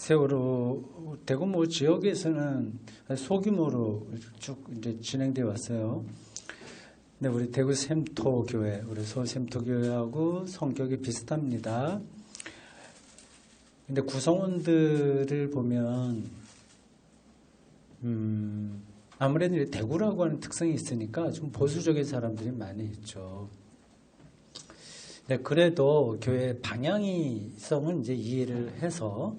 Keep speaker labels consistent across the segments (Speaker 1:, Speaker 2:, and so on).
Speaker 1: 세월호 대구 뭐 지역에서는 소규모로 쭉 이제 진행되어 왔어요. 근데 우리 대구 샘토교회, 우리 서울 샘토교회하고 성격이 비슷합니다. 근데 구성원들을 보면 아무래도 대구라고 하는 특성이 있으니까 좀 보수적인 사람들이 많이 있죠. 그래도 교회 방향성은 이제 이해를 해서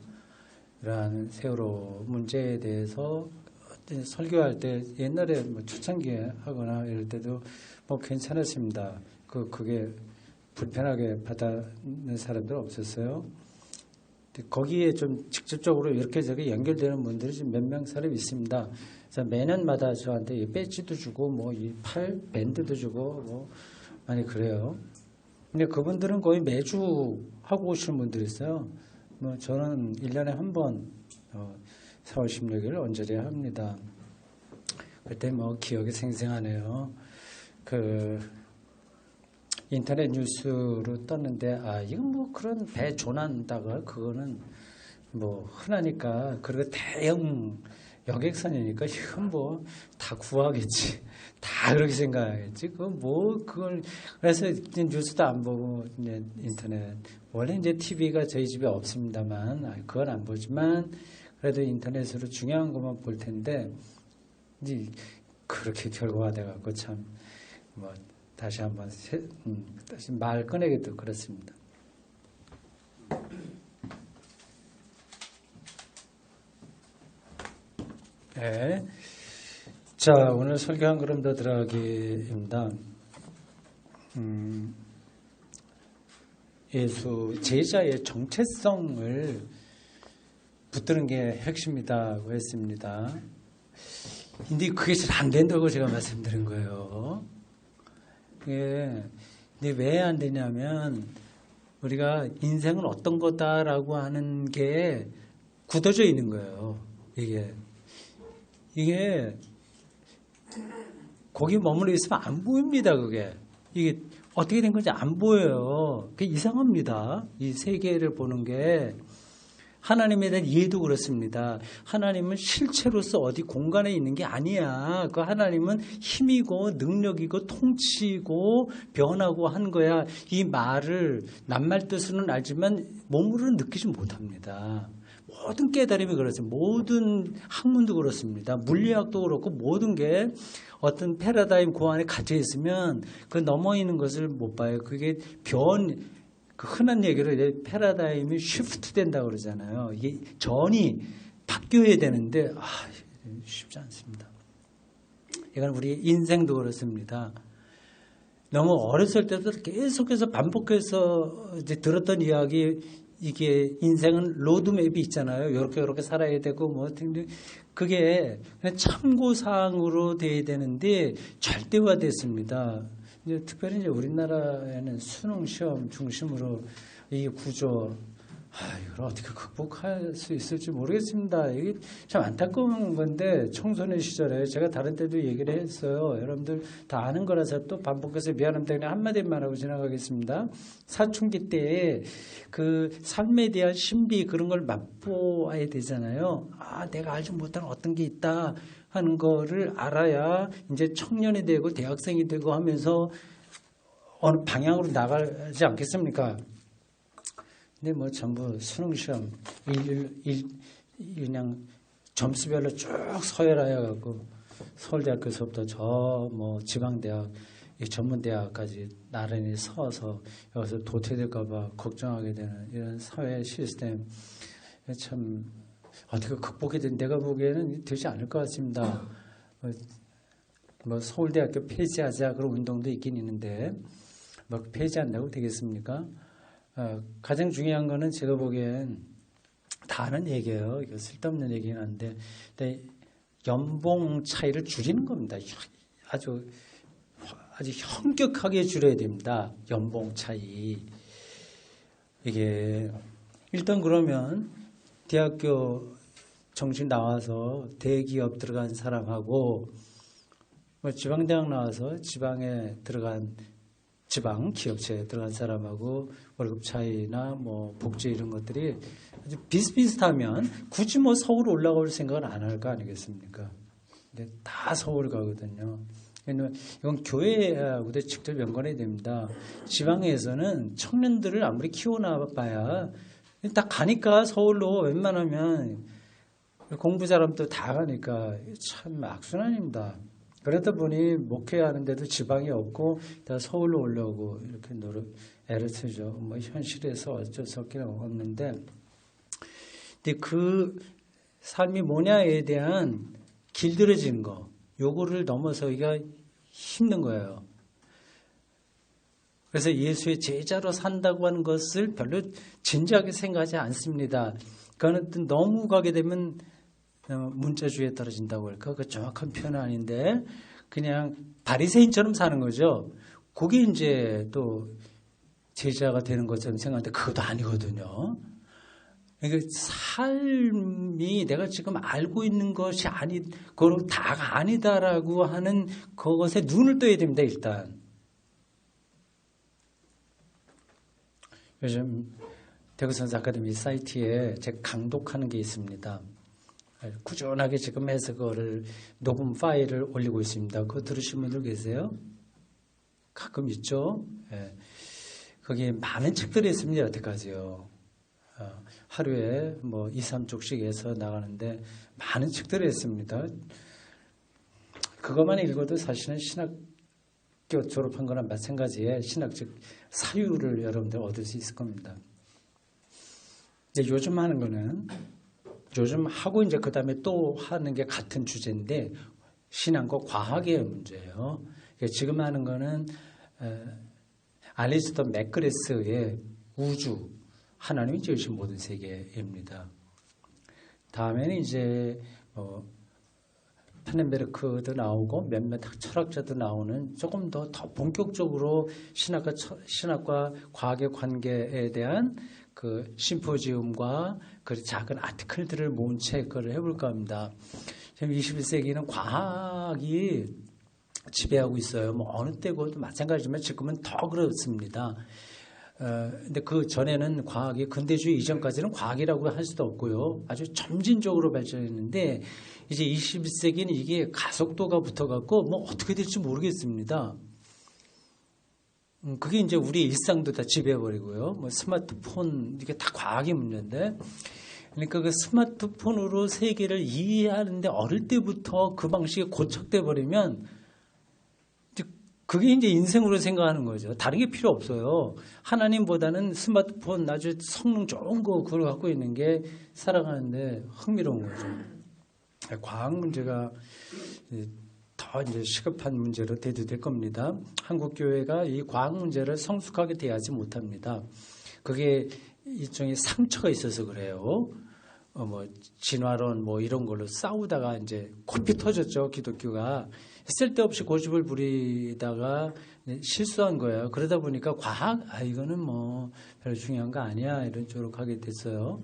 Speaker 1: 이러한 세월호 문제에 대해서 설교할 때 옛날에 뭐 초창기에 하거나 이럴 때도 뭐 괜찮았습니다. 그게 불편하게 받아는 사람들 없었어요. 거기에 좀 직접적으로 이렇게 저렇게 연결되는 분들이 지금 몇 명 사람이 있습니다. 그래서 매년마다 저한테 배지도 주고 뭐 이 팔 밴드도 주고 뭐 많이 그래요. 근데 그분들은 거의 매주 하고 오시는 분들이 있어요. 뭐 저는 1년에 한 번 4월 16일 언저리 합니다. 그때 뭐 기억이 생생하네요. 인터넷 뉴스로 떴는데 이건 뭐 그런 배 조난다가 그거는 뭐 흔하니까 그리고 대형 여객선이니까 이건 뭐 다 구하겠지. 다 그렇게 생각하겠지. 그걸 그래서 뉴스도 안 보고 이제 인터넷 원래 이제 TV가 저희 집에 없습니다만 그건 안 보지만 그래도 인터넷으로 중요한 것만 볼 텐데 이제 그렇게 결과가 돼갖고 참 뭐 다시 한번 다시 말 꺼내기도 그렇습니다. 네. 자, 오늘 설교 한 걸음 더 들어가기입니다. 예수 제자의 정체성을 붙드는 게 핵심이다고 했습니다. 근데 그게 잘 안 된다고 제가 말씀드린 거예요. 근데 왜 안 되냐면 우리가 인생은 어떤 거다라고 하는 게 굳어져 있는 거예요. 이게 거기 머물러 있으면 안 보입니다. 이게 어떻게 된 건지 안 보여요. 그게 이상합니다. 이 세계를 보는 게 하나님에 대한 이해도 그렇습니다. 하나님은 실체로서 어디 공간에 있는 게 아니야. 그 하나님은 힘이고 능력이고 통치고 변하고 한 거야. 이 말을 낱말 뜻으로는 알지만 몸으로는 느끼지 못합니다. 모든 깨달음이 그렇습니다. 모든 학문도 그렇습니다. 물리학도 그렇고 모든 게 어떤 패러다임 그 안에 갇혀 있으면 그 넘어 있는 것을 못 봐요. 그게 그 흔한 얘기로 이제 패러다임이 쉬프트 된다고 그러잖아요. 이게 전이 바뀌어야 되는데 쉽지 않습니다. 이건 우리 인생도 그렇습니다. 너무 어렸을 때부터 계속해서 반복해서 이제 들었던 이야기 이게 인생은 로드맵이 있잖아요. 이렇게 살아야 되고 뭐 등등. 그게 그냥 참고사항으로 돼야 되는데 절대화됐습니다. 이제 특별히 이제 우리나라에는 수능 시험 중심으로 이 구조, 이걸 어떻게 극복할 수 있을지 모르겠습니다. 이게 참 안타까운 건데 청소년 시절에 제가 다른 때도 얘기를 했어요. 여러분들 다 아는 거라서 또 반복해서 미안합니다. 그냥 한마디만 하고 지나가겠습니다. 사춘기 때 그 삶에 대한 신비 그런 걸 맛보아야 되잖아요. 내가 알지 못한 어떤 게 있다 하는 거를 알아야 이제 청년이 되고 대학생이 되고 하면서 어느 방향으로 나가지 않겠습니까? 근데 뭐 전부 수능시험 그냥 점수별로 쭉 서열하여갖고 서울대학교에서부터 저 뭐 지방대학 전문대학까지 나란히 서서 여기서 도태될까봐 걱정하게 되는 이런 사회 시스템 참 어떻게 극복이 된 내가 보기에는 되지 않을 것 같습니다. 뭐 서울대학교 폐지하자 그런 운동도 있긴 있는데 뭐 폐지한다고 되겠습니까? 가장 중요한 거는 제가 보기엔 다 아는 얘기예요. 이거 쓸데없는 얘기긴 한데 연봉 차이를 줄이는 겁니다. 아주 현격하게 줄여야 됩니다. 연봉 차이. 이게 일단 그러면 대학교 정시 나와서 대기업 들어간 사람하고 뭐 지방대학 나와서 지방에 들어간 지방 기업체에 들어간 사람하고 월급 차이나 뭐 복지 이런 것들이 아주 비슷비슷하면 굳이 뭐 서울 올라올 생각을 안 할 거 아니겠습니까? 근데 다 서울 가거든요. 이건 교회하고도 직접 연관이 됩니다. 지방에서는 청년들을 아무리 키워놔봐야 다 가니까 서울로 웬만하면 공부 잘하면 다 가니까 참 악순환입니다. 그러다 보니 목회하는데도 지방이 없고 다 서울로 올라오고 이렇게 애를 쓰죠. 뭐 현실에서 어쩔 수 없는데, 근데 그 삶이 뭐냐에 대한 길들여진 거, 요거를 넘어서기가 힘든 거예요. 그래서 예수의 제자로 산다고 하는 것을 별로 진지하게 생각하지 않습니다. 그거는 너무 가게 되면 문자주의에 떨어진다고 할까? 그 정확한 표현은 아닌데 그냥 바리새인처럼 사는 거죠. 그게 이제 또 제자가 되는 것처럼 생각하는데 그것도 아니거든요. 그러니까 삶이 내가 지금 알고 있는 것이 그건 다가 아니다라고 하는 그것에 눈을 떠야 됩니다, 일단. 요즘 대구선수 아카데미 사이트에 제가 강독하는 게 있습니다. 꾸준하게 지금 해서 그거를 녹음 파일을 올리고 있습니다. 그거 들으신 분들 계세요? 가끔 있죠? 예. 거기에 많은 책들이 있습니다, 여태까지요. 하루에 뭐 2, 3쪽씩 해서 나가는데 많은 책들이 있습니다. 그것만 읽어도 사실은 신학교 졸업한 거나 마찬가지의 신학적 사유를 여러분들 얻을 수 있을 겁니다. 근데 요즘 하는 거는 요즘 하고 이제 그 다음에 또 하는 게 같은 주제인데 신앙과 과학의 문제예요. 지금 하는 거는 알리스터 맥그레스의 우주, 하나님이 지으신 모든 세계입니다. 다음에는 이제 파넨베르크도 나오고 몇몇 철학자도 나오는 조금 더 본격적으로 신학과 과학의 관계에 대한 그 심포지움과 그 작은 아티클들을 모은 책을 해볼까 합니다. 지금 21세기는 과학이 지배하고 있어요. 뭐 어느 때고도 마찬가지지만 지금은 더 그렇습니다. 근데 그 전에는 과학이 근대주의 이전까지는 과학이라고 할 수도 없고요. 아주 점진적으로 발전했는데 이제 21세기는 이게 가속도가 붙어갖고 뭐 어떻게 될지 모르겠습니다. 그게 이제 우리 일상도 다 지배해버리고요. 뭐 스마트폰 이게 다 과학의 문제인데, 그러니까 그 스마트폰으로 세계를 이해하는데 어릴 때부터 그 방식이 고착돼 버리면 그게 이제 인생으로 생각하는 거죠. 다른 게 필요 없어요. 하나님보다는 스마트폰 아주 성능 좋은 거 그걸 갖고 있는 게 살아가는데 흥미로운 거죠. 과학 문제가 더 이제 시급한 문제로 대두될 겁니다. 한국 교회가 이 과학 문제를 성숙하게 대하지 못합니다. 그게 일종의 상처가 있어서 그래요. 뭐 진화론 뭐 이런 걸로 싸우다가 이제 코피 터졌죠. 기독교가 쓸데없이 고집을 부리다가 실수한 거예요. 그러다 보니까 과학 이거는 뭐 별로 중요한 거 아니야 이런 쪽으로 가게 됐어요.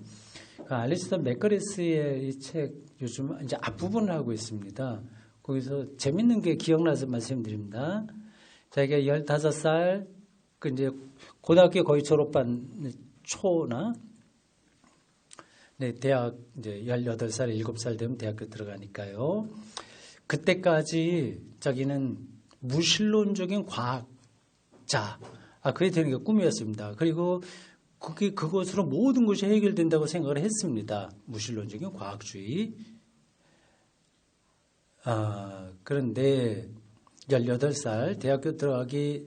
Speaker 1: 알리스터 맥거레스의 이 책 요즘 이제 앞부분을 하고 있습니다. 거기서 재밌는 게 기억나서 말씀드립니다. 자기가 15살 그 이제 고등학교 거의 졸업한 초나 네, 대학 이제 18살, 7살 되면 대학교 들어가니까요. 그때까지 자기는 무신론적인 과학자, 그게 되는 게 꿈이었습니다. 그리고 그것으로 모든 것이 해결된다고 생각을 했습니다. 무신론적인 과학주의. 그런데 18살 대학교 들어가기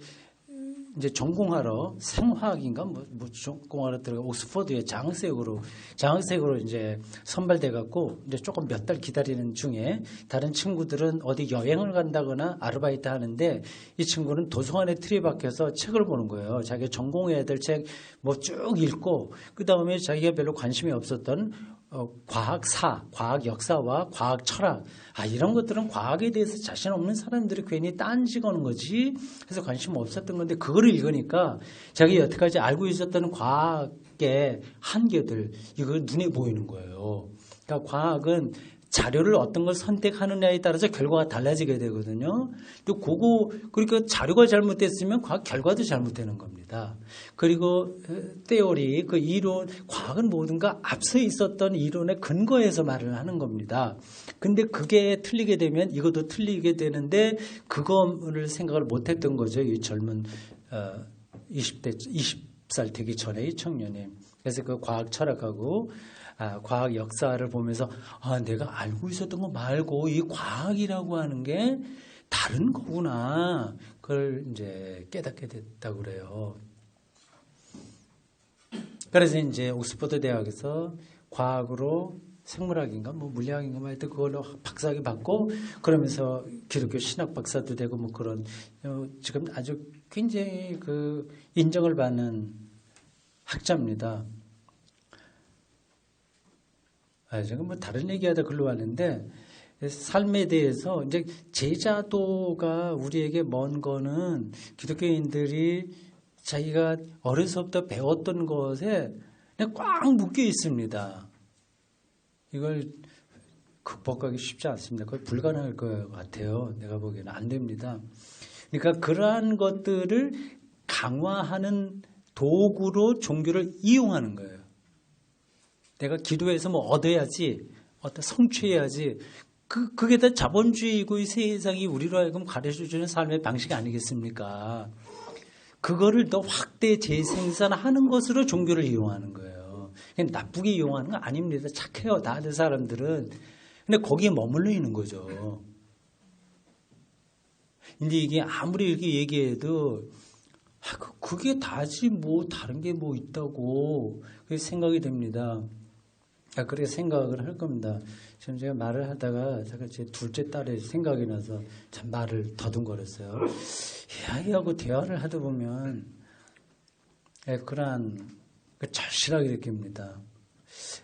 Speaker 1: 이제 전공하러 생화학인가 뭐 전공하러 들어가 옥스퍼드에 장학생으로 이제 선발돼 갖고 이제 조금 몇 달 기다리는 중에 다른 친구들은 어디 여행을 간다거나 아르바이트 하는데 이 친구는 도서관에 틀에 박혀서 책을 보는 거예요. 자기가 전공해야 될 책 뭐 쭉 읽고 그 다음에 자기가 별로 관심이 없었던 과학사, 과학 역사와 과학 철학 이런 것들은 과학에 대해서 자신 없는 사람들이 괜히 딴지 거는 거지 해서 관심 없었던 건데 그거를 읽으니까 자기 여태까지 알고 있었던 과학의 한계들 이거 눈에 보이는 거예요. 그러니까 과학은 자료를 어떤 걸 선택하느냐에 따라서 결과가 달라지게 되거든요. 또 그러니까 자료가 잘못됐으면 과학 결과도 잘못되는 겁니다. 그리고 테오리, 그 이론, 과학은 모든가 앞서 있었던 이론에 근거해서 말을 하는 겁니다. 근데 그게 틀리게 되면 이것도 틀리게 되는데 그거를 생각을 못했던 거죠. 이 젊은 20살 되기 전에 이 청년이. 그래서 그 과학 철학하고 과학 역사를 보면서 내가 알고 있었던 거 말고 이 과학이라고 하는 게 다른 거구나. 그걸 이제 깨닫게 됐다고 그래요. 그래서 이제 옥스퍼드 대학에서 과학으로 생물학인가 뭐 물리학인가 뭐 하여튼 그걸로 박사학위 받고 그러면서 기독교 신학 박사도 되고 뭐 그런 지금 아주 굉장히 그 인정을 받는 학자입니다. 제가 뭐 다른 얘기하다 글로 왔는데 삶에 대해서 이제 제자도가 우리에게 먼 거는 기독교인들이 자기가 어려서부터 배웠던 것에 그냥 꽉 묶여 있습니다. 이걸 극복하기 쉽지 않습니다. 거의 불가능할 것 같아요. 내가 보기에는 안 됩니다. 그러니까 그러한 것들을 강화하는 도구로 종교를 이용하는 거예요. 내가 기도해서 뭐 얻어야지, 성취해야지. 그게 다 자본주의고 이 세상이 우리로 하여금 가르쳐주는 삶의 방식 아니겠습니까? 그거를 더 확대 재생산하는 것으로 종교를 이용하는 거예요. 그냥 나쁘게 이용하는 거 아닙니다. 착해요. 다들 사람들은. 근데 거기에 머물러 있는 거죠. 근데 이게 아무리 이렇게 얘기해도 그게 다지 뭐 다른 게 뭐 있다고 그게 생각이 됩니다. 그렇게 생각을 할 겁니다. 지금 제가 말을 하다가 제 둘째 딸의 생각이 나서 참 말을 더듬거렸어요. 아이하고 대화를 하다 보면 그러한 절실하게 느낍니다.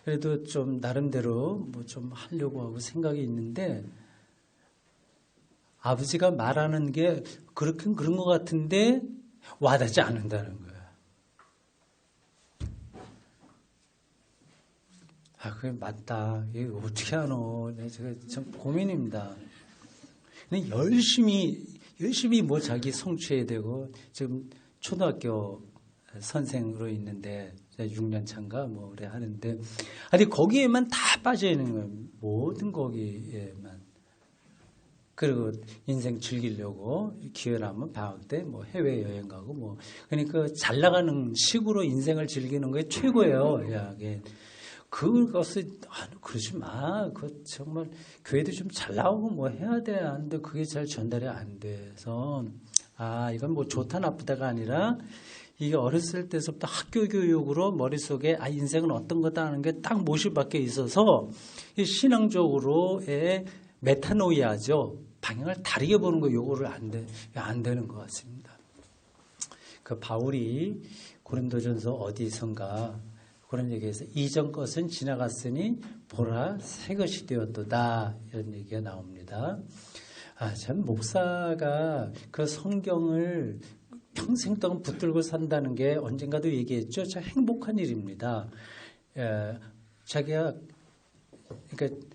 Speaker 1: 그래도 좀 나름대로 뭐 좀 하려고 하고 생각이 있는데 아버지가 말하는 게 그렇긴 그런 것 같은데 와닿지 않는다는 거예요. 그게 맞다. 이거 어떻게 하노? 제가 참 고민입니다. 근데 열심히 뭐 자기 성취해야 되고, 지금 초등학교 선생으로 있는데, 6년 차인가 뭐 그래 하는데, 아니, 거기에만 다 빠져 있는 거예요. 모든 거기에만. 그리고 인생 즐기려고 기회 나면 방학 때 뭐 해외 여행 가고 뭐, 그러니까 잘 나가는 식으로 인생을 즐기는 게 최고예요. 야, 그것을 그러지 마. 그 정말 교회도 좀 잘 나오고 뭐 해야 돼. 안 돼. 그게 잘 전달이 안 돼서 이건 뭐 좋다 나쁘다가 아니라 이게 어렸을 때부터 학교 교육으로 머릿속에 인생은 어떤 거다 하는 게 딱 못이 박혀 있어서 신앙적으로의 메타노이아죠. 방향을 다르게 보는 거 요거를 안 되는 것 같습니다. 그 바울이 고린도전서 어디선가 그런 얘기에서 이전 것은 지나갔으니 보라 새 것이 되었도다 이런 얘기가 나옵니다. 참 목사가 그 성경을 평생 동안 붙들고 산다는 게 언젠가도 얘기했죠. 참 행복한 일입니다. 자기가 그러니까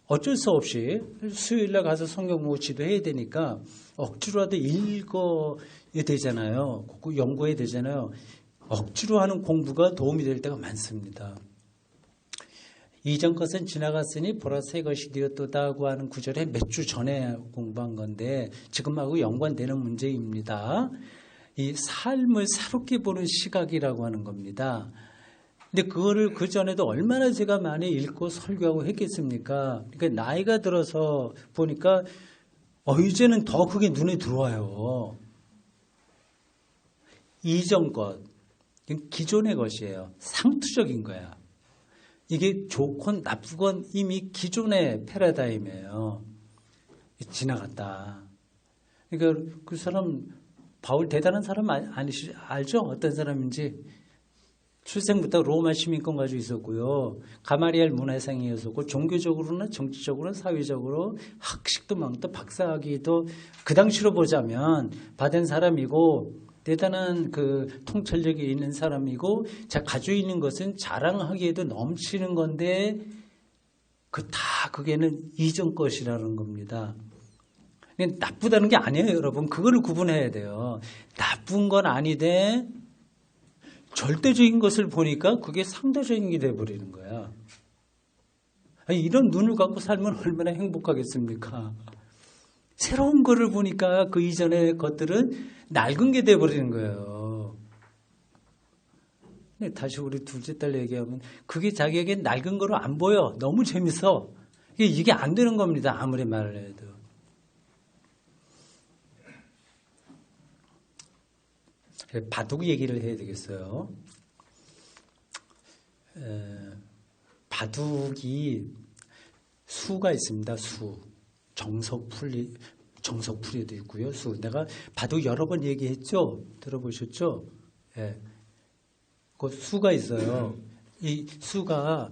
Speaker 1: 어쩔 수 없이 수요일날 가서 성경 뭐 지도해야 되니까 억지로라도 읽어야 되잖아요. 연구해야 되잖아요. 억지로 하는 공부가 도움이 될 때가 많습니다. 이전 것은 지나갔으니 보라 새 것이 되었도다고 하는 구절에 몇 주 전에 공부한 건데 지금하고 연관되는 문제입니다. 이 삶을 새롭게 보는 시각이라고 하는 겁니다. 근데 그거를 그 전에도 얼마나 제가 많이 읽고 설교하고 했겠습니까? 그러니까 나이가 들어서 보니까 이제는 더 그게 눈에 들어와요. 이전 것. 기존의 것이에요. 상투적인 거야. 이게 좋건 나쁘건 이미 기존의 패러다임이에요. 지나갔다. 그러니까 그 사람 바울 대단한 사람 알죠? 어떤 사람인지. 출생부터 로마 시민권 가지고 있었고요. 가마리엘 문화생이었었고 종교적으로나 정치적으로나 사회적으로 학식도 많고 박사학위도 그 당시로 보자면 받은 사람이고 대단한 그 통찰력이 있는 사람이고 가지고 있는 것은 자랑하기에도 넘치는 건데 그게는 이전 것이라는 겁니다. 나쁘다는 게 아니에요, 여러분. 그거를 구분해야 돼요. 나쁜 건 아니되 절대적인 것을 보니까 그게 상대적인 게 돼버리는 거야. 아니, 이런 눈을 갖고 살면 얼마나 행복하겠습니까? 새로운 거를 보니까 그 이전의 것들은 낡은 게 돼버리는 거예요. 다시 우리 둘째 딸 얘기하면 그게 자기에겐 낡은 거로 안 보여. 너무 재밌어. 이게 안 되는 겁니다. 아무리 말을 해도. 바둑 얘기를 해야 되겠어요. 바둑이 수가 있습니다. 수. 정석풀이도 있고요. 수. 내가 바둑 여러 번 얘기했죠? 들어보셨죠? 예. 그 수가 있어요. 이 수가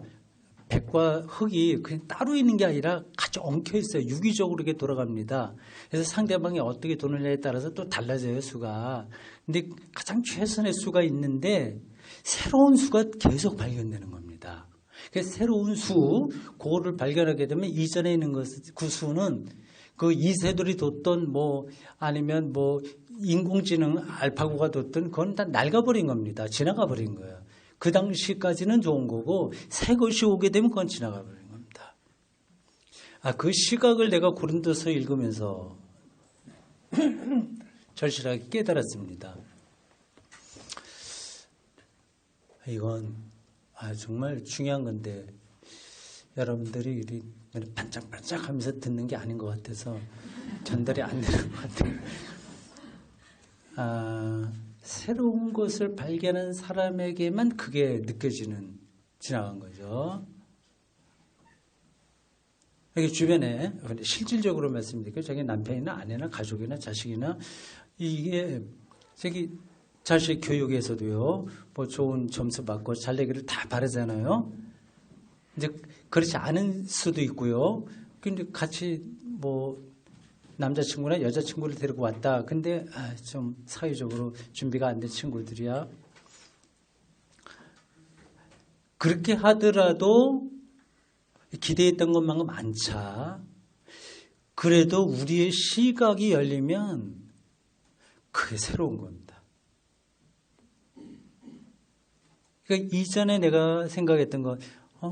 Speaker 1: 백과 흙이 그냥 따로 있는 게 아니라 같이 엉켜 있어요. 유기적으로 이렇게 돌아갑니다. 그래서 상대방이 어떻게 도느냐에 따라서 또 달라져요, 수가. 근데 가장 최선의 수가 있는데 새로운 수가 계속 발견되는 겁니다. 그래서 새로운 수, 그거를 발견하게 되면 이전에 있는 그 수는 그 이세돌이 뒀던 아니면 인공지능 알파고가 뒀던 그건 다 낡아버린 겁니다. 지나가 버린 거예요. 그 당시까지는 좋은 거고 새 것이 오게 되면 그건 지나가 버린 겁니다. 그 시각을 내가 고린도서 읽으면서 절실하게 깨달았습니다. 이건 정말 중요한 건데 여러분들이 반짝반짝하면서 듣는 게 아닌 것 같아서 전달이 안 되는 것 같아요. 새로운 것을 발견한 사람에게만 그게 느껴지는 지나간 거죠. 여기 주변에 실질적으로 말씀드릴게요. 자기 남편이나 아내나 가족이나 자식이나 이게 자기 자식 교육에서도요. 좋은 점수 받고 잘 되기를 다 바라잖아요. 이제 그렇지 않은 수도 있고요. 근데 같이 남자친구나 여자친구를 데리고 왔다. 근데 좀 사회적으로 준비가 안 된 친구들이야. 그렇게 하더라도 기대했던 것만큼 안 차. 그래도 우리의 시각이 열리면 그게 새로운 겁니다. 그러니까 이전에 내가 생각했던 거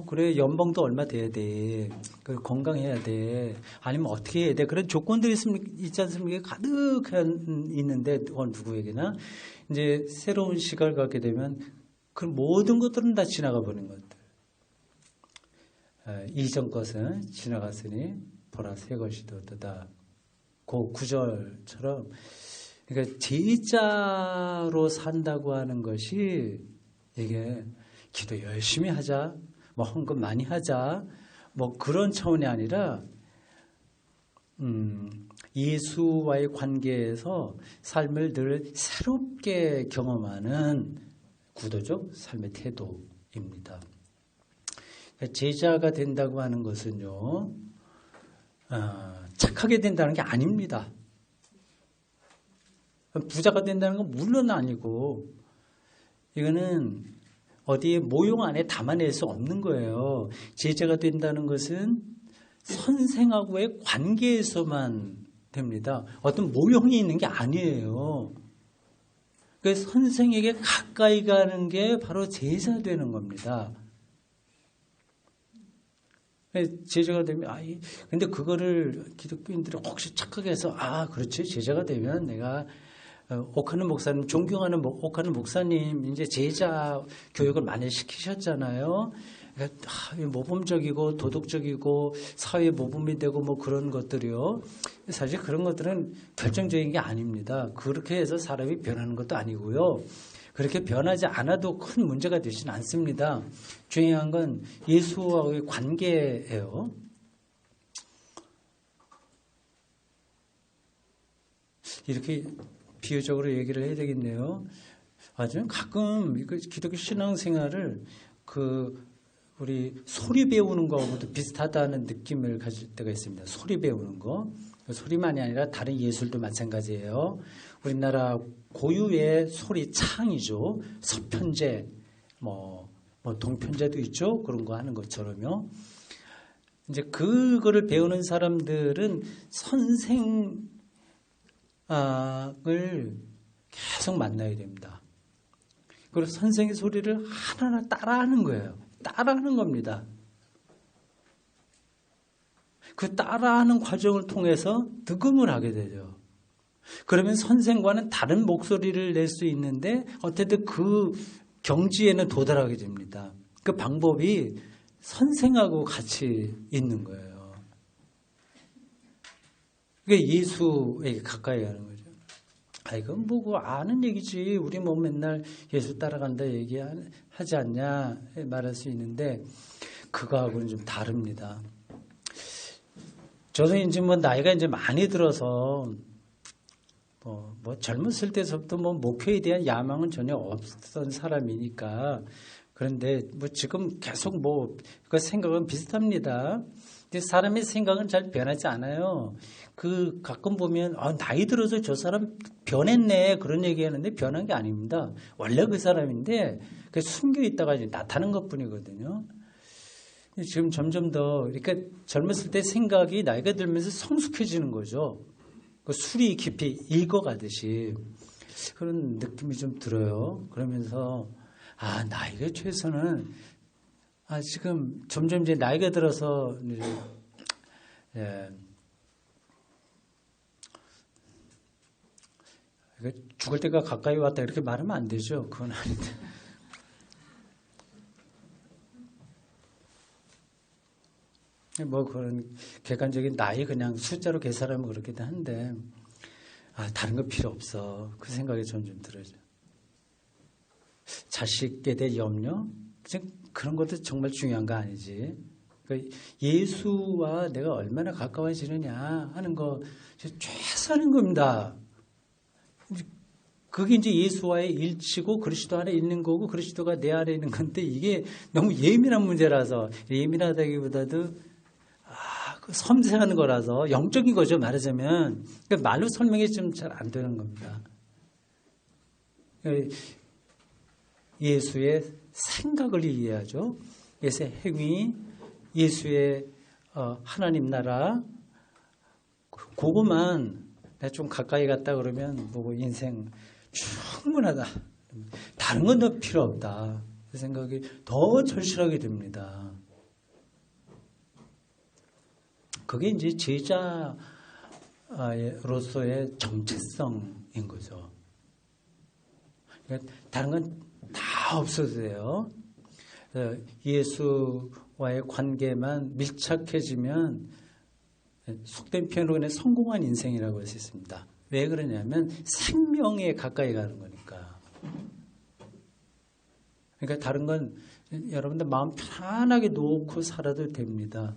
Speaker 1: 그래, 연봉도 얼마 돼야 돼. 건강해야 돼. 아니면 어떻게 해야 돼. 그런 조건들이 있지 않습니까? 가득 있는데, 누구에게나. 이제 새로운 시각을 갖게 되면 그 모든 것들은 다 지나가 버린 것들. 이전 것은 지나갔으니 보라 새 것이 되었다. 그 구절처럼. 그러니까 제자로 산다고 하는 것이 이게 기도 열심히 하자. 헌금 많이 하자. 그런 차원이 아니라, 예수와의 관계에서 삶을 늘 새롭게 경험하는 구도적 삶의 태도입니다. 제자가 된다고 하는 것은요, 착하게 된다는 게 아닙니다. 부자가 된다는 건 물론 아니고, 이거는 어디에 모형 안에 담아낼 수 없는 거예요. 제자가 된다는 것은 선생하고의 관계에서만 됩니다. 어떤 모형이 있는 게 아니에요. 그래서 선생에게 가까이 가는 게 바로 제자 되는 겁니다. 제자가 되면 근데 그거를 기독교인들이 혹시 착하게 해서 그렇지, 제자가 되면 내가 옥하는 목사님, 존경하는 옥하는 목사님, 이제 제자 교육을 많이 시키셨잖아요. 모범적이고 도덕적이고 사회에 모범이 되고 그런 것들이요. 사실 그런 것들은 결정적인 게 아닙니다. 그렇게 해서 사람이 변하는 것도 아니고요. 그렇게 변하지 않아도 큰 문제가 되지는 않습니다. 중요한 건 예수와의 관계예요. 이렇게 비유적으로 얘기를 해야 되겠네요. 저는 가끔 기독교 신앙생활을 우리 소리 배우는 거하고도 비슷하다는 느낌을 가질 때가 있습니다. 소리 배우는 거. 소리만이 아니라 다른 예술도 마찬가지예요. 우리나라 고유의 소리 창이죠. 서편제, 동편제도 있죠. 그런 거 하는 것처럼요. 이제 그거를 배우는 사람들은 선생을 계속 만나야 됩니다. 그리고 선생의 소리를 하나하나 따라하는 거예요. 따라하는 겁니다. 그 따라하는 과정을 통해서 득음을 하게 되죠. 그러면 선생과는 다른 목소리를 낼 수 있는데 어쨌든 그 경지에는 도달하게 됩니다. 그 방법이 선생하고 같이 있는 거예요. 그게 예수에게 가까이 가는 거죠. 이건 뭐고 아는 얘기지. 우리 뭐 맨날 예수 따라간다 얘기하지 않냐 말할 수 있는데 그거하고는 좀 다릅니다. 저도 이제 뭐 나이가 이제 많이 들어서 뭐 젊었을 때부터 뭐 목표에 대한 야망은 전혀 없었던 사람이니까 그런데 뭐 지금 계속 그 생각은 비슷합니다. 근데 사람의 생각은 잘 변하지 않아요. 그 가끔 보면 나이 들어서 저 사람 변했네 그런 얘기하는데 변한 게 아닙니다. 원래 그 사람인데 그 숨겨 있다가 이제 나타난 것뿐이거든요. 지금 점점 더 이렇게 젊었을 때 생각이 나이가 들면서 성숙해지는 거죠. 그 술이 깊이 익어가듯이 그런 느낌이 좀 들어요. 그러면서 나이가 최소는 지금 점점 이제 나이가 들어서 죽을 때가 가까이 왔다 이렇게 말하면 안 되죠. 그건 아닌데. 뭐 그런 객관적인 나이 그냥 숫자로 계산하면 그렇기도 한데 다른 거 필요 없어. 그 생각이 점점 들어요. 자식에 대한 염려? 그런 것도 정말 중요한 거 아니지. 그러니까 예수와 내가 얼마나 가까워지느냐 하는 거 최선인 겁니다. 그게 이제 예수와의 일치고 그리스도 안에 있는 거고 그리스도가 내 안에 있는 건데 이게 너무 예민한 문제라서 예민하다기보다도 섬세한 거라서 영적인 거죠. 말하자면 그러니까 말로 설명이 좀 잘 안 되는 겁니다. 예수의 생각을 이해하죠. 예수의 행위, 예수의 하나님 나라 그거만 내가 좀 가까이 갔다 그러면 보고 인생 충분하다. 다른 건 더 필요 없다. 그 생각이 더 절실하게 됩니다. 그게 이제 제자로서의 정체성인 거죠. 그러니까 다른 건 다 없어도 돼요. 예수와의 관계만 밀착해지면 속된 표현으로 성공한 인생이라고 할 수 있습니다. 왜 그러냐면 생명에 가까이 가는 거니까. 그러니까 다른 건 여러분들 마음 편하게 놓고 살아도 됩니다.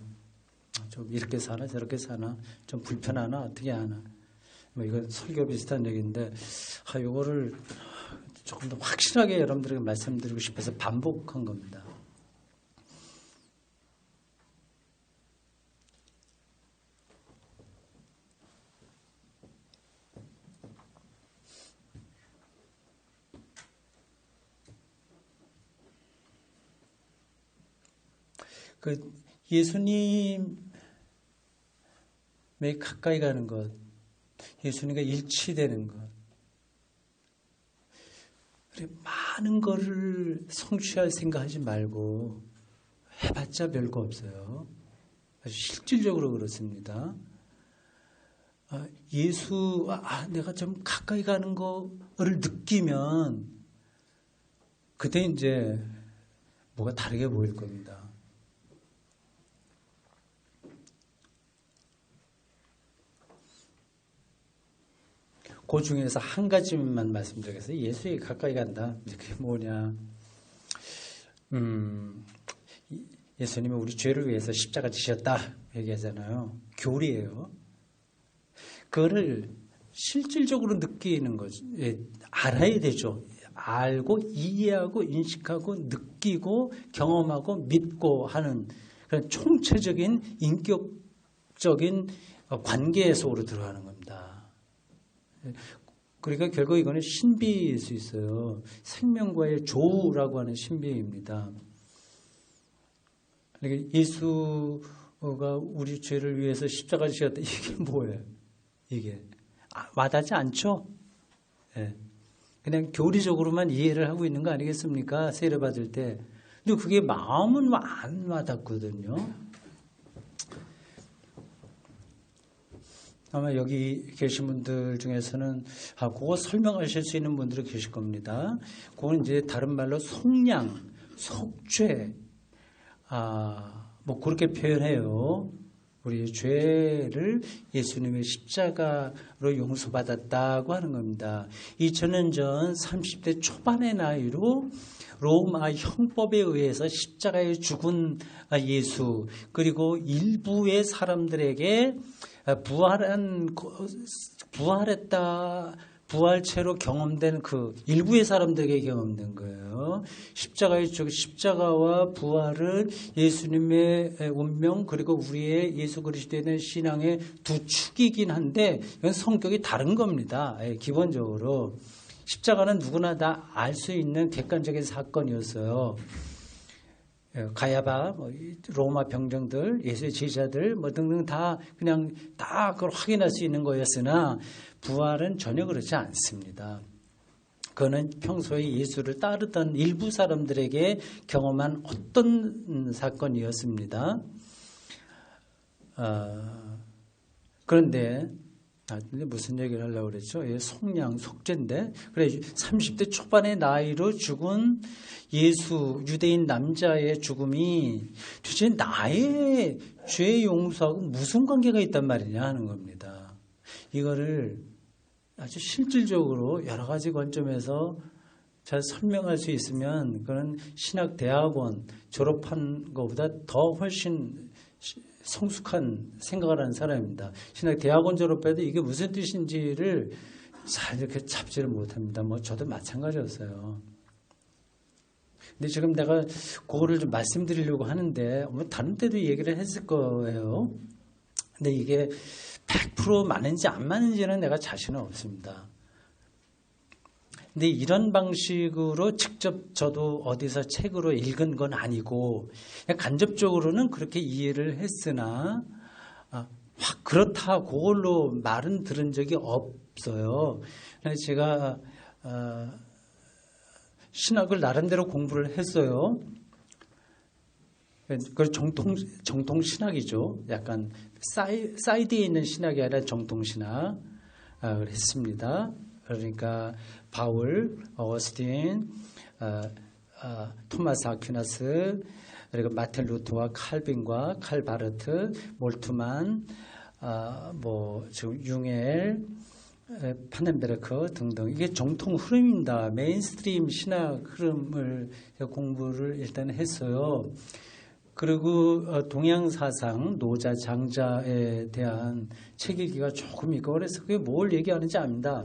Speaker 1: 좀 이렇게 사나 저렇게 사나 좀 불편하나 어떻게 하나 뭐 이건 설교 비슷한 얘기인데 요거를 조금 더 확실하게 여러분들에게 말씀드리고 싶어서 반복한 겁니다. 그 예수님에 가까이 가는 것, 예수님과 일치되는 것, 많은 거를 성취할 생각하지 말고 해봤자 별거 없어요. 아주 실질적으로 그렇습니다. 내가 좀 가까이 가는 거를 느끼면 그때 이제 뭐가 다르게 보일 겁니다. 그 중에서 한 가지만 말씀드리겠어요. 예수에게 가까이 간다. 그게 뭐냐. 예수님은 우리 죄를 위해서 십자가 지셨다. 얘기하잖아요. 교리예요. 그거를 실질적으로 느끼는 거죠. 알아야 되죠. 알고 이해하고 인식하고 느끼고 경험하고 믿고 하는 그런 총체적인 인격적인 관계 속으로 들어가는 겁니다. 그러니까 결국 이거는 신비일 수 있어요. 생명과의 조우라고 하는 신비입니다. 그러니까 예수와 우리 죄를 위해서 십자가 지셨다. 이게 뭐예요? 이게 와닿지 않죠? 예. 그냥 교리적으로만 이해를 하고 있는 거 아니겠습니까? 세례 받을 때. 근데 그게 마음은 안 와닿거든요. 아마 여기 계신 분들 중에서는 그거 설명하실 수 있는 분들이 계실 겁니다. 그건 이제 다른 말로 속량, 속죄, 뭐 그렇게 표현해요. 우리 죄를 예수님의 십자가로 용서받았다고 하는 겁니다. 2000년 전 30대 초반의 나이로 로마 형법에 의해서 십자가에 죽은 예수, 그리고 일부의 사람들에게 부활체로 경험된 그 일부의 사람들에게 경험된 거예요. 십자가와 부활은 예수님의 운명 그리고 우리의 예수 그리스도에 대한 신앙의 두 축이긴 한데 이건 성격이 다른 겁니다. 기본적으로 십자가는 누구나 다 알 수 있는 객관적인 사건이었어요. 가야바, 로마 병정들, 예수의 제자들, 등등 다 그걸 확인할 수 있는 거였으나 부활은 전혀 그렇지 않습니다. 그거는 평소에 예수를 따르던 일부 사람들에게 경험한 어떤 사건이었습니다. 그런데 무슨 얘기를 하려고 그랬죠? 속량, 속죄인데. 그래, 30대 초반의 나이로 죽은 예수, 유대인 남자의 죽음이 도대체 나의 죄 용서하고 무슨 관계가 있단 말이냐 하는 겁니다. 이거를 아주 실질적으로 여러 가지 관점에서 잘 설명할 수 있으면 그런 신학대학원 졸업한 것보다 더 훨씬 성숙한 생각을 하는 사람입니다. 신학대학원 졸업해도 이게 무슨 뜻인지를 잘 이렇게 잡지를 못합니다. 저도 마찬가지였어요. 근데 지금 내가 그거를 좀 말씀드리려고 하는데 다른 때도 얘기를 했을 거예요. 근데 이게 100% 맞는지 안 맞는지는 내가 자신은 없습니다. 근데 이런 방식으로 직접 저도 어디서 책으로 읽은 건 아니고 간접적으로는 그렇게 이해를 했으나 확 그렇다 그걸로 말은 들은 적이 없어요. 제가 신학을 나름대로 공부를 했어요. 그 정통 신학이죠. 약간 사이드에 있는 신학이 아니라 정통 신학을 했습니다. 그러니까 바울, 어거스틴, 토마스 아퀴나스, 그리고 마틴 루터와 칼빈과 칼 바르트, 몰트만, 지금 융엘, 파넨베르크 등등 이게 정통 흐름입니다. 메인스트림 신학 흐름을 공부를 일단 했어요. 그리고 동양 사상, 노자, 장자에 대한 책 읽기가 조금 있고 그래서 그게 뭘 얘기하는지 압니다.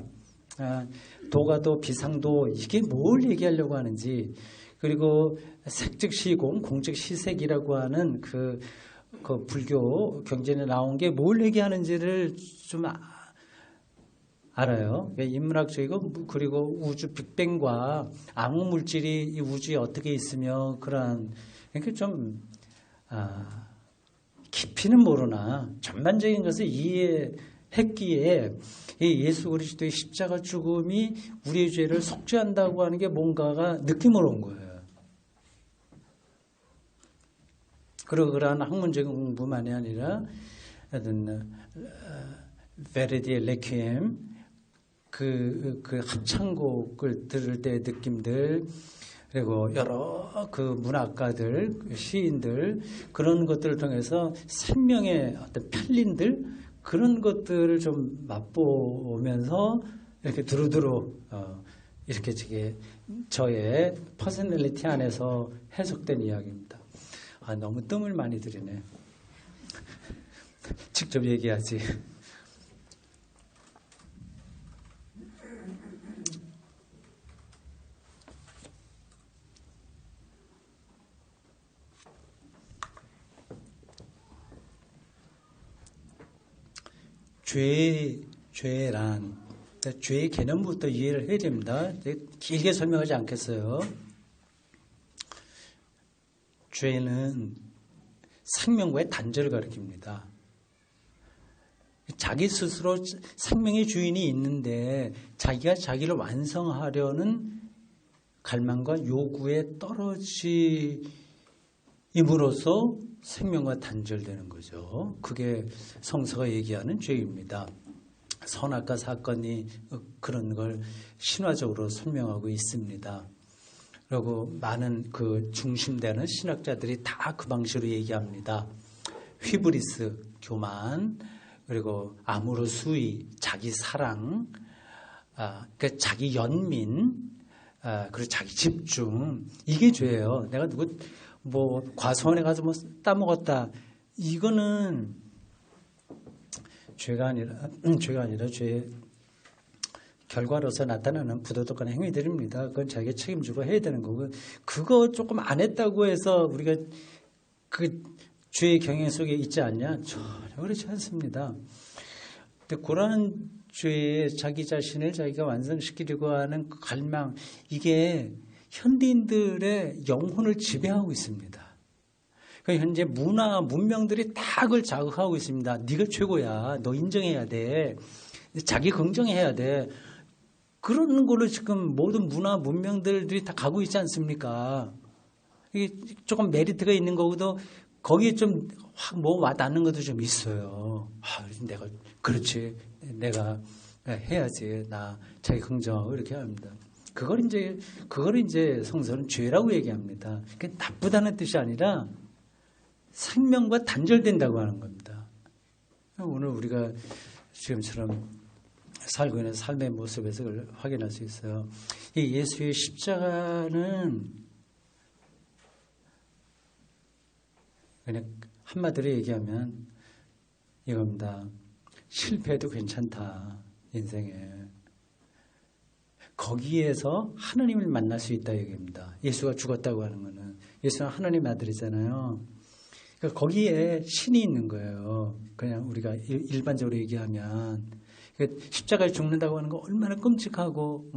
Speaker 1: 도가도, 비상도 이게 뭘 얘기하려고 하는지, 그리고 색즉시공, 공즉시색이라고 하는 그 불교 경전에 나온 게 뭘 얘기하는지를 좀 알아요. 인문학적이고 그리고 우주 빅뱅과 암흑 물질이 이 우주에 어떻게 있으며 그러니까 좀 깊이는 모르나 전반적인 것을 이해했기에 이 예수 그리스도의 십자가 죽음이 우리의 죄를 속죄한다고 하는 게 뭔가가 느낌으로 온 거예요. 그리고 그러한 학문적인 공부만이 아니라 베르디의 레퀴엠 그 합창곡을 들을 때의 느낌들, 그리고 여러 그 문학가들, 시인들 그런 것들을 통해서 생명의 어떤 편린들 그런 것들을 좀 맛보면서 이렇게 두루두루 이렇게 저의 퍼스널리티 안에서 해석된 이야기입니다. 너무 뜸을 많이 들이네. 직접 얘기하지. 죄란, 죄의 개념부터 이해를 해야 됩니다. 길게 설명하지 않겠어요. 죄는 생명과의 단절을 가리킵니다. 자기 스스로 생명의 주인이 있는데 자기가 자기를 완성하려는 갈망과 요구에 떨어짐으로써 생명과 단절되는 거죠. 그게 성서가 얘기하는 죄입니다. 선악과 사건이 그런 걸 신화적으로 설명하고 있습니다. 그리고 많은 그 중심되는 신학자들이 다 그 방식으로 얘기합니다. 휘브리스, 교만, 그리고 아무로 수위, 자기 사랑, 그러니까 자기 연민, 그리고 자기 집중. 이게 죄예요. 내가 누구 과수원에 가서 따먹었다. 이거는 죄가 아니라 죄의 결과로서 나타나는 부도덕한 행위들입니다. 그건 자기가 책임지고 해야 되는 거고, 그거 조금 안 했다고 해서 우리가 그 죄의 경향 속에 있지 않냐? 전혀 그렇지 않습니다. 근데 그런 죄에 자기 자신을 자기가 완성시키려고 하는 그 갈망, 이게 현대인들의 영혼을 지배하고 있습니다. 현재 문화, 문명들이 다 그걸 자극하고 있습니다. 네가 최고야. 너 인정해야 돼. 자기 긍정해야 돼. 그런 걸로 지금 모든 문화, 문명들이 다 가고 있지 않습니까? 이게 조금 메리트가 있는 거고도 거기에 좀 확 와닿는 것도 좀 있어요. 내가, 그렇지. 내가 해야지. 나 자기 긍정하고 이렇게 합니다. 그걸 이제 성서는 죄라고 얘기합니다. 그게 나쁘다는 뜻이 아니라 생명과 단절된다고 하는 겁니다. 오늘 우리가 지금처럼 살고 있는 삶의 모습에서 그걸 확인할 수 있어요. 이 예수의 십자가는 그냥 한마디로 얘기하면 이겁니다. 실패해도 괜찮다. 인생에. 거기에서 하나님을 만날 수 있다 얘기입니다. 예수가 죽었다고 하는 거는. 예수는 하나님의 아들이잖아요. 그러니까 거기에 신이 있는 거예요. 그냥 우리가 일반적으로 얘기하면. 그러니까 십자가에 죽는다고 하는 거 얼마나 끔찍하고,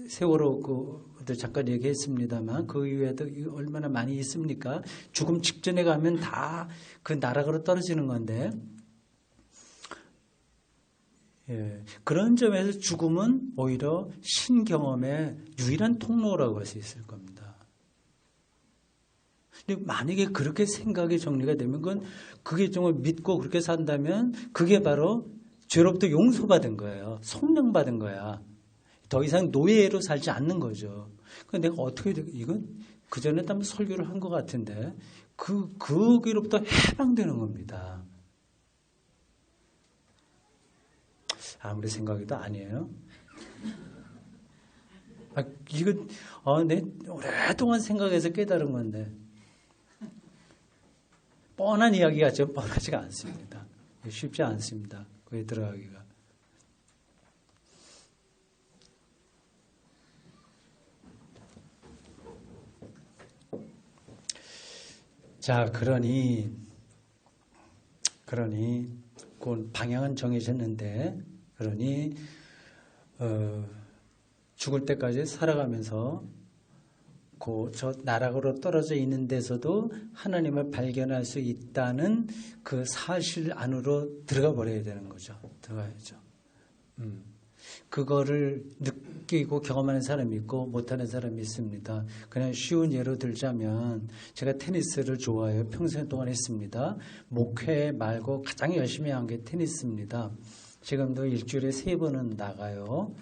Speaker 1: 세월호 잠깐 얘기했습니다만 그 이후에도 얼마나 많이 있습니까? 죽음 직전에 가면 다 그 나락으로 떨어지는 건데, 그런 점에서 죽음은 오히려 신경험의 유일한 통로라고 할 수 있을 겁니다. 근데 만약에 그렇게 생각이 정리가 되면 그게 정말 믿고 그렇게 산다면 그게 바로 죄로부터 용서받은 거예요. 성령받은 거야. 더 이상 노예로 살지 않는 거죠. 그러니까 내가 어떻게 이건 그전에도 한번 설교를 한 것 같은데 거기로부터 해방되는 겁니다. 아무리 생각해도 아니에요. 이건 내 오랫동안 생각해서 깨달은 건데 뻔한 이야기가 좀 뻔하지가 않습니다. 쉽지 않습니다. 거기에 들어가기가. 자, 그러니 그 방향은 정해졌는데, 그러니 죽을 때까지 살아가면서 저 나락으로 떨어져 있는 데서도 하나님을 발견할 수 있다는 그 사실 안으로 들어가 버려야 되는 거죠. 들어가야죠. 그거를 느끼고 경험하는 사람이 있고 못하는 사람이 있습니다. 그냥 쉬운 예로 들자면 제가 테니스를 좋아해요. 평생 동안 했습니다. 목회 말고 가장 열심히 한 게 테니스입니다. 지금도 일주일에 3번은 나가요.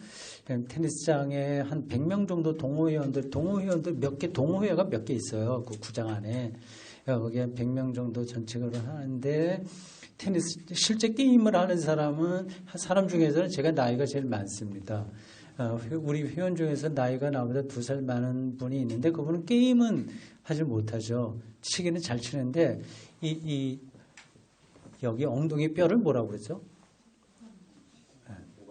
Speaker 1: 테니스장에 한 100명 정도 동호회원들 동호회가 몇 개 있어요. 그 구장 안에. 거기에 100명 정도 전체적으로 하는데, 테니스 실제 게임을 하는 사람 중에서는 제가 나이가 제일 많습니다. 우리 회원 중에서 나이가 나보다 2살 많은 분이 있는데 그분은 게임은 하지 못하죠. 치기는 잘 치는데 여기 엉덩이 뼈를 뭐라고 그러죠?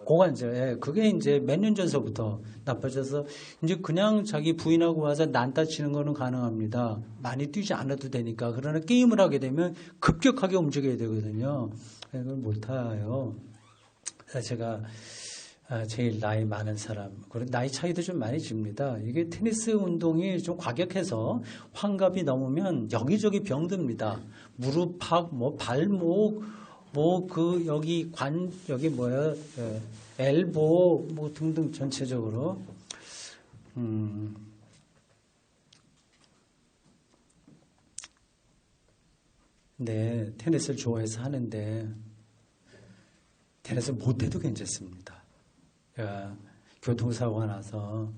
Speaker 1: 고관절. 그게 이제 몇 년 전서부터 나빠져서 이제 그냥 자기 부인하고 와서 난타 치는 거는 가능합니다. 많이 뛰지 않아도 되니까. 그러나 게임을 하게 되면 급격하게 움직여야 되거든요. 그걸 못 타요. 그래서 제가 제일 나이 많은 사람, 그리고 나이 차이도 좀 많이 집니다. 이게 테니스 운동이 좀 과격해서 환갑이 넘으면 여기저기 병듭니다. 무릎팍, 뭐 발목, 뭐 여기 여기 뭐야, 엘보, 뭐 등등 전체적으로. 네, 테니스를 좋아해서 하는데 테니스 못해도 괜찮습니다. 교통사고가 나서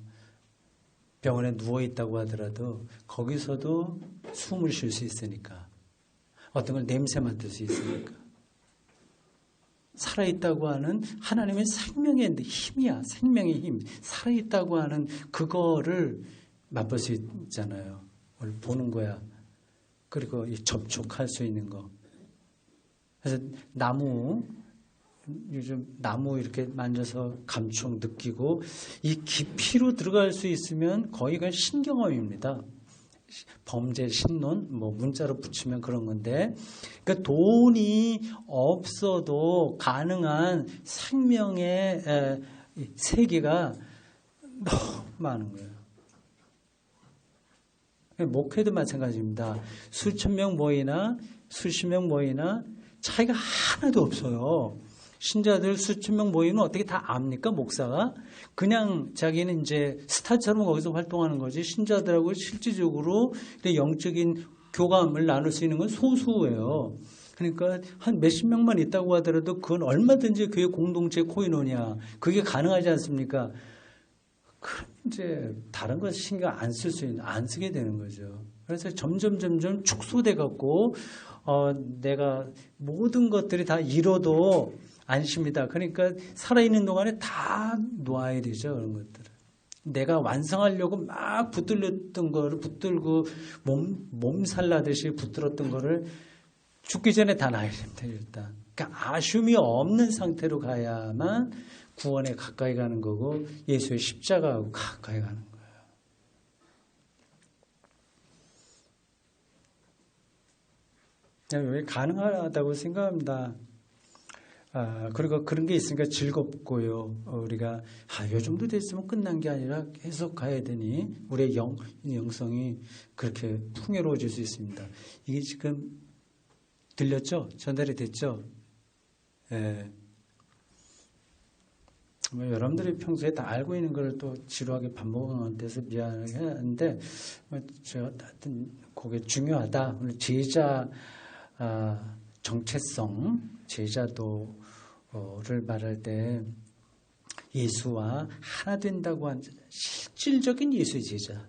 Speaker 1: 병원에 누워있다고 하더라도 거기서도 숨을 쉴 수 있으니까, 어떤 걸 냄새 맡을 수 있으니까, 살아있다고 하는 하나님의 생명의 힘이야. 생명의 힘. 살아있다고 하는 그거를 맛볼 수 있잖아요. 오늘 보는 거야. 그리고 접촉할 수 있는 거. 그래서 요즘 나무 이렇게 만져서 감촉 느끼고, 이 깊이로 들어갈 수 있으면 거의 그냥 신경험입니다. 범죄 신론, 뭐 문자로 붙이면 그런 건데, 그러니까 돈이 없어도 가능한 생명의 세계가 너무 많은 거예요. 목회도 마찬가지입니다. 수천 명 모이나 수십 명 모이나 차이가 하나도 없어요. 신자들 수천 명 모이면 어떻게 다 압니까? 목사가 그냥 자기는 이제 스타처럼 거기서 활동하는 거지, 신자들하고 실질적으로 영적인 교감을 나눌 수 있는 건 소수예요. 그러니까 한 몇십 명만 있다고 하더라도 그건 얼마든지 교회 공동체 코이노냐, 그게 가능하지 않습니까? 그럼 이제 다른 것 신경 안 쓰게 되는 거죠. 그래서 점점 축소돼 갖고 내가 모든 것들이 다 잃어도 안심이다. 그러니까 살아있는 동안에 다 놓아야 되죠. 그런 것들을. 내가 완성하려고 막 붙들고 몸살나듯이 붙들었던 거를 죽기 전에 다 놔야 됩니다. 일단. 그러니까 아쉬움이 없는 상태로 가야만 구원에 가까이 가는 거고, 예수의 십자가하고 가까이 가는 거예요. 왜 가능하다고 생각합니다. 그리고 그런 게 있으니까 즐겁고요. 우리가 요 정도 됐으면 끝난 게 아니라 계속 가야 되니 우리의 영성이 그렇게 풍요로워질 수 있습니다. 이게 지금 들렸죠? 전달이 됐죠? 예. 여러분들이 평소에 다 알고 있는 걸 또 지루하게 반복하는 데서 미안하게 하는데, 제가 하여튼 그게 중요하다. 오늘 제자 정체성, 제자도를 말할 때 예수와 하나 된다고 한 실질적인 예수의 제자.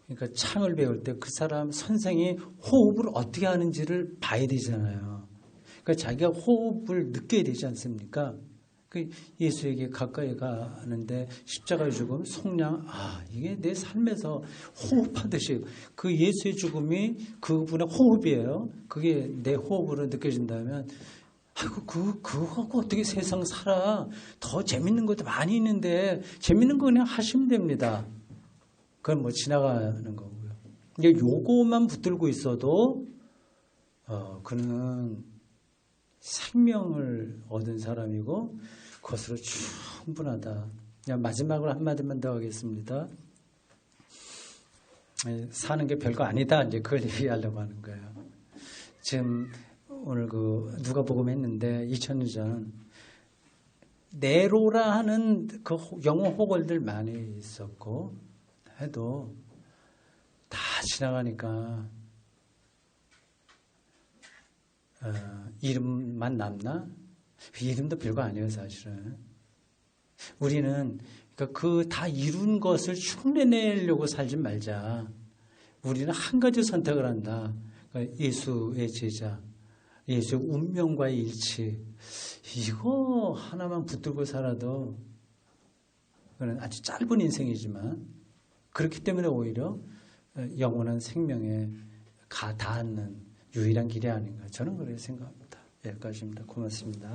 Speaker 1: 그러니까 창을 배울 때 그 사람 선생이 호흡을 어떻게 하는지를 봐야 되잖아요. 그러니까 자기가 호흡을 느껴야 되지 않습니까? 그 예수에게 가까이 가는데 십자가의 죽음, 속량, 이게 내 삶에서 호흡하듯이 그 예수의 죽음이 그분의 호흡이에요. 그게 내 호흡으로 느껴진다면, 아이고 그거 갖고 어떻게 세상 살아? 더 재밌는 것도 많이 있는데 재밌는 거 그냥 하시면 됩니다. 그건 뭐 지나가는 거고요. 이게 요거만 붙들고 있어도 그는 생명을 얻은 사람이고 그것으로 충분하다. 그냥 마지막으로 한마디만 더 하겠습니다. 사는 게 별거 아니다. 이제 그걸 얘기하려고 하는 거예요. 지금 오늘 누가복음 했는데 2000년 전 네로라 하는 그 영어 호걸들 많이 있었고 해도 다 지나가니까 이름만 남나? 이름도 별거 아니에요, 사실은. 우리는 그 다 이룬 것을 흉내내려고 살지 말자. 우리는 한 가지 선택을 한다. 예수의 제자, 예수의 운명과의 일치. 이거 하나만 붙들고 살아도 그건 아주 짧은 인생이지만 그렇기 때문에 오히려 영원한 생명에 닿는 유일한 길이 아닌가. 저는 그렇게 생각합니다. 여기까지입니다. 고맙습니다.